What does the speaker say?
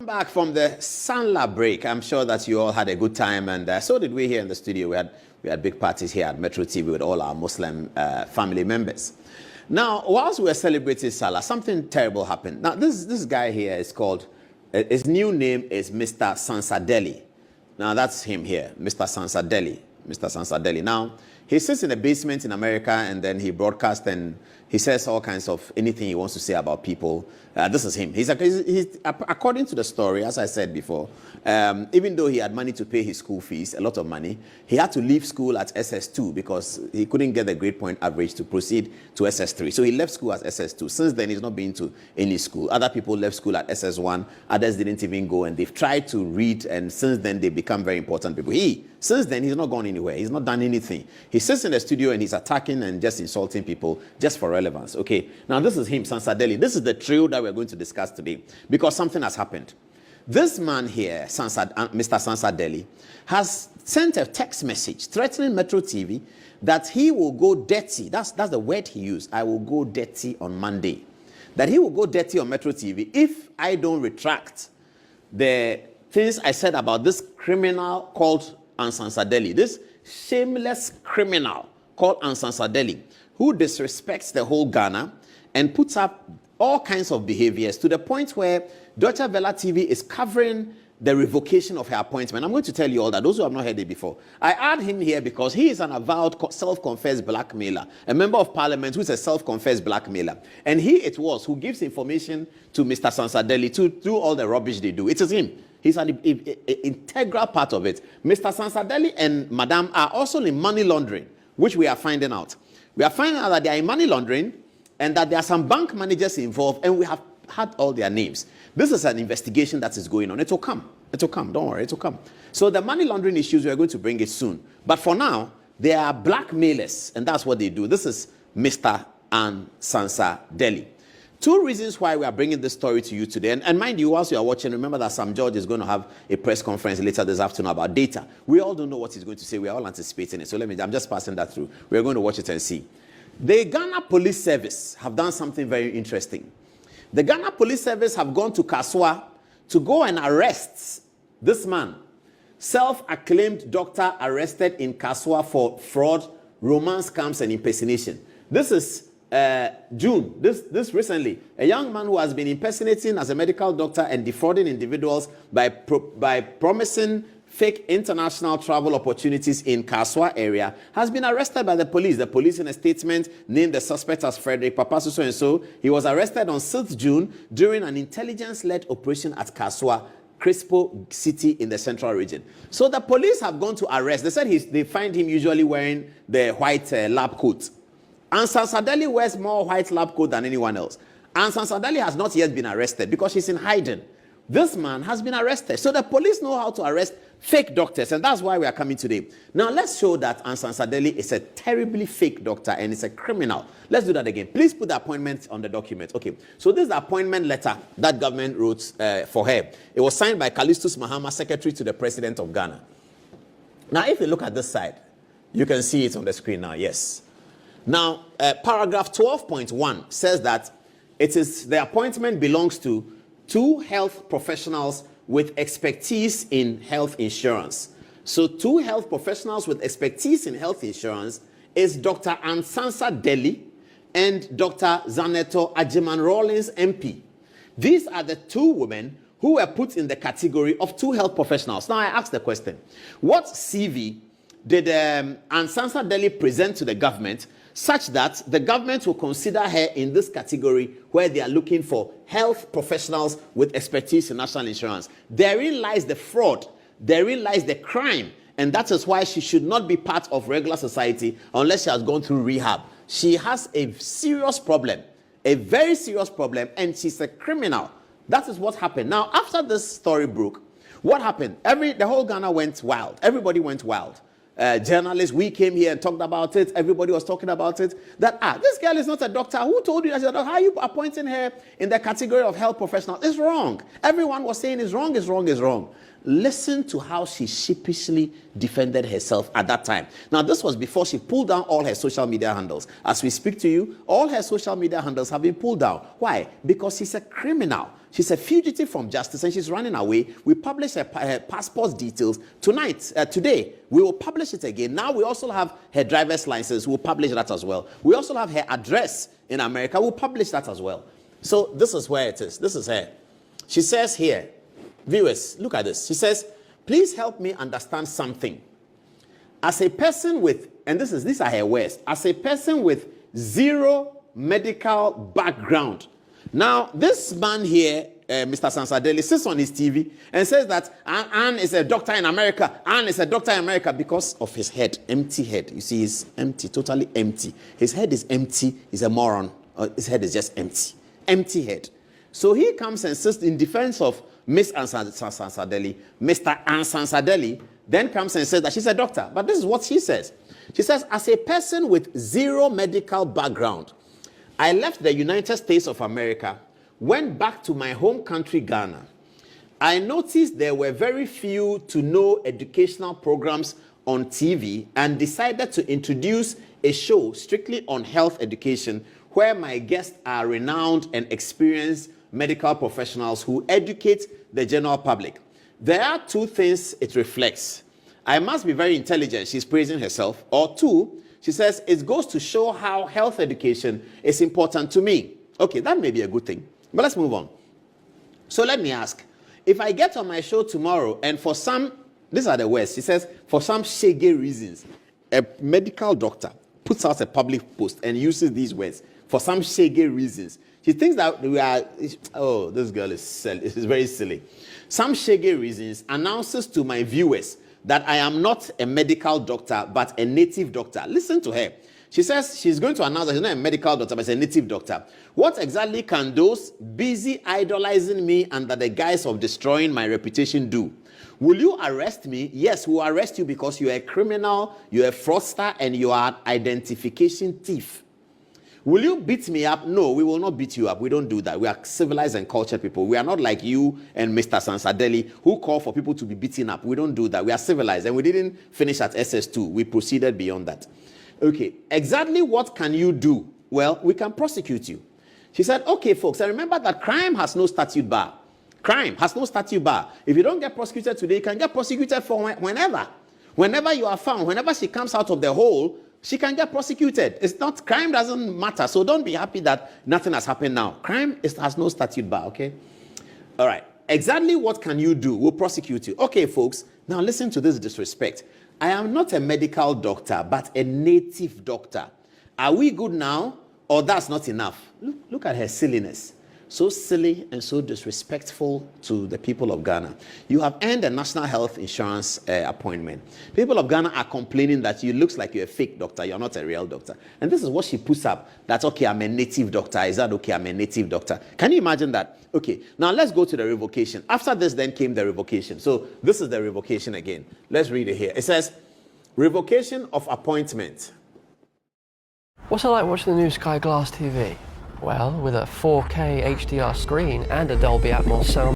Back from the Sanla break. I'm sure that you all had a good time, and so did we here in the studio. We had big parties here at Metro TV with all our Muslim family members. Now, whilst we were celebrating Salah, something terrible happened. Now, this guy here is called, his new name is Mr. Sansadeli. Now, that's him here, Mr. Sansadeli. Mr. Sansadeli. Now, he sits in a basement in America, and then he broadcasts and he says all kinds of anything he wants to say about people. This is him. He's according to the story, as I said before, even though he had money to pay his school fees, a lot of money, he had to leave school at SS2 because he couldn't get the grade point average to proceed to SS3. So he left school at SS2. Since then, he's not been to any school. Other people left school at SS1. Others didn't even go, and they've tried to read, and since then, they become very important people. Since then, he's not gone anywhere. He's not done anything. He sits in the studio and he's attacking and just insulting people just for relevance. Okay, now this is him, Sansadeli. This is the trio that we're going to discuss today because something has happened. This man here, Mr. Sansadeli, has sent a text message threatening Metro TV that he will go dirty. That's the word he used. I will go dirty on Monday. That he will go dirty on Metro TV if I don't retract the things I said about this criminal called Ansansadeli, this shameless criminal called Ansansadeli, who disrespects the whole Ghana and puts up all kinds of behaviors to the point where Deutsche Welle TV is covering the revocation of her appointment. I'm going to tell you all that, those who have not heard it before. I add him here because he is an avowed self-confessed blackmailer, a member of parliament who is a self-confessed blackmailer. And he it was who gives information to Mr. Sansadeli to do all the rubbish they do. It is him. He's an integral part of it. Mr. Sansadeli and Madame are also in money laundering, which we are finding out. We are finding out that they are in money laundering and that there are some bank managers involved, and we have had all their names. This is an investigation that is going on. It will come. It will come. Don't worry. It will come. So the money laundering issues, we are going to bring it soon. But for now, they are blackmailers, and that's what they do. This is Mr. Sansadeli. Two reasons why we are bringing this story to you today. And mind you, whilst you are watching, remember that Sam George is going to have a press conference later this afternoon about data. We all don't know what he's going to say. We are all anticipating it. So I'm just passing that through. We are going to watch it and see. The Ghana Police Service have done something very interesting. The Ghana Police Service have gone to Kaswa to go and arrest this man, self-acclaimed doctor arrested in Kaswa for fraud, romance scams, and impersonation. This is June, this recently, a young man who has been impersonating as a medical doctor and defrauding individuals by promising fake international travel opportunities in Kaswa area has been arrested by the police. The police in a statement named the suspect as Frederick Papasu so-and-so. He was arrested on 6th June during an intelligence-led operation at Kaswa, Crispo City in the central region. So the police have gone to arrest. They said they find him usually wearing the white lab coat. Ansansadeli wears more white lab coat than anyone else. Ansansadeli has not yet been arrested because she's in hiding. This man has been arrested. So the police know how to arrest fake doctors, and that's why we are coming today. Now let's show that Ansansadeli is a terribly fake doctor and is a criminal. Let's do that again. Please put the appointment on the document. Okay, so this is the appointment letter that government wrote for her. It was signed by Callistus Mahama, secretary to the president of Ghana. Now if you look at this side, you can see it on the screen now, yes. Now, paragraph 12.1 says that the appointment belongs to 2 health professionals with expertise in health insurance. So 2 health professionals with expertise in health insurance is Dr. Ansansadeli and Dr. Zaneto Ajiman Rawlings MP. These are the 2 women who were put in the category of 2 health professionals. Now I ask the question, what CV did Ansansadeli present to the government such that the government will consider her in this category where they are looking for health professionals with expertise in national insurance? Therein lies the fraud, therein lies the crime, and that is why she should not be part of regular society unless she has gone through rehab. She has a serious problem, a very serious problem, and she's a criminal. That is what happened. Now, after this story broke, what happened? The whole Ghana went wild. Everybody went wild. Journalists, we came here and talked about it. Everybody was talking about it. That, this girl is not a doctor. Who told you that she's a doctor? How are you appointing her in the category of health professional? It's wrong. Everyone was saying it's wrong, it's wrong, it's wrong. Listen to how she sheepishly defended herself at that time. Now, this was before she pulled down all her social media handles. As we speak to you, all her social media handles have been pulled down. Why? Because she's a criminal. she's a fugitive from justice and she's running away. We publish her passport details today. We will publish it again. Now we also have her driver's license. We'll publish that as well. We also have her address in America. We'll publish that as well. So this is where it is. This is her. She says here, viewers, look at this. She says, please help me understand something. As a person with, and these are her words, as a person with zero medical background. Now, this man here, Mr. Sansadeli, sits on his TV and says that Anne is a doctor in America. Anne is a doctor in America because of his head, empty head. You see, he's empty, totally empty. His head is empty. He's a moron. His head is just empty. Empty head. So he comes and sits in defense of Miss Anne Sansadeli. Mr. Anne Sansadeli then comes and says that she's a doctor. But this is what she says. She says, as a person with zero medical background, I left the United States of America, went back to my home country, Ghana. I noticed there were very few to no educational programs on TV and decided to introduce a show strictly on health education where my guests are renowned and experienced medical professionals who educate the general public. There are two things it reflects. I must be very intelligent, she's praising herself. Or two, she says, it goes to show how health education is important to me. Okay, that may be a good thing. But let's move on. So let me ask, if I get on my show tomorrow and for some, these are the words, she says, for some shaggy reasons, a medical doctor puts out a public post and uses these words, for some shaggy reasons. She thinks that we are, oh, this girl is silly. This is very silly. Some shaggy reasons announces to my viewers that I am not a medical doctor, but a native doctor. Listen to her. She says she's going to announce that she's not a medical doctor, but she's a native doctor. What exactly can those busy idolizing me under the guise of destroying my reputation do? Will you arrest me? Yes, we'll arrest you because you're a criminal, you're a fraudster, and you are an identification thief. Will you beat me up? No, we will not beat you up. We don't do that. We are civilized and cultured people. We are not like you and Mr. Sansadeli who call for people to be beaten up. We don't do that. We are civilized. And we didn't finish at SS2. We proceeded beyond that. Okay, exactly what can you do? Well, we can prosecute you. She said, okay, folks, and remember that crime has no statute bar. Crime has no statute bar. If you don't get prosecuted today, you can get prosecuted for whenever. Whenever you are found, whenever she comes out of the hole, she can get prosecuted. It's not, crime doesn't matter. So don't be happy that nothing has happened now. Crime has no statute bar, okay? All right. Exactly what can you do? We'll prosecute you. Okay, folks. Now listen to this disrespect. I am not a medical doctor, but a native doctor. Are we good now? Or that's not enough? Look at her silliness. So silly and so disrespectful to the people of Ghana. You have earned a national health insurance appointment. People of Ghana are complaining that you looks like you're a fake doctor. You're not a real doctor. And this is what she puts up. That's okay, I'm a native doctor. Is that okay? I'm a native doctor. Can you imagine that? Okay, now let's go to the revocation. After this then came the revocation. So this is the revocation again. Let's read it here. It says, revocation of appointment. What's it like watching the new Sky Glass TV? Well, with a 4K HDR screen and a Dolby Atmos sound